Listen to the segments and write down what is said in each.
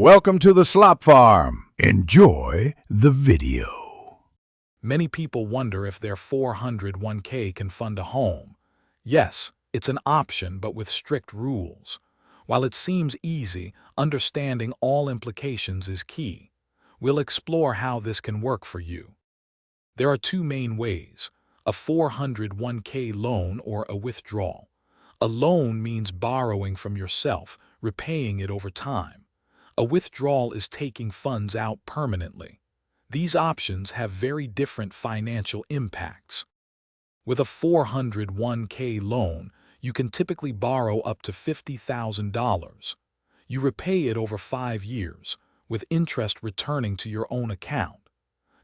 Welcome to the Slop Farm. Enjoy the video. Many people wonder if their 401k can fund a home. Yes, it's an option, but with strict rules. While it seems easy, understanding all implications is key. We'll explore how this can work for you. There are two main ways: a 401k loan or a withdrawal. A loan means borrowing from yourself, repaying it over time. A withdrawal is taking funds out permanently. These options have very different financial impacts. With a 401k loan, you can typically borrow up to $50,000. You repay it over 5 years, with interest returning to your own account.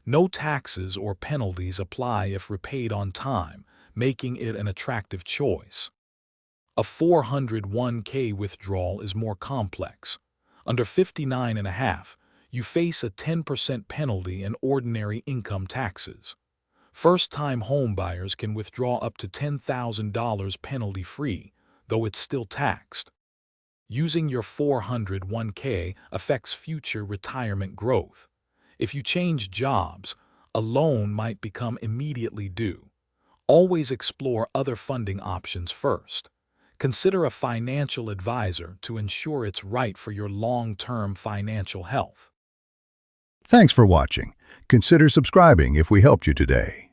No taxes or penalties apply if repaid on time, making it an attractive choice. A 401k withdrawal is more complex. Under 59.5, you face a 10% penalty and ordinary income taxes. First-time homebuyers can withdraw up to $10,000 penalty-free, though it's still taxed. Using your 401k affects future retirement growth. If you change jobs, a loan might become immediately due. Always explore other funding options first. Consider a financial advisor to ensure it's right for your long-term financial health. Thanks for watching. Consider subscribing if we helped you today.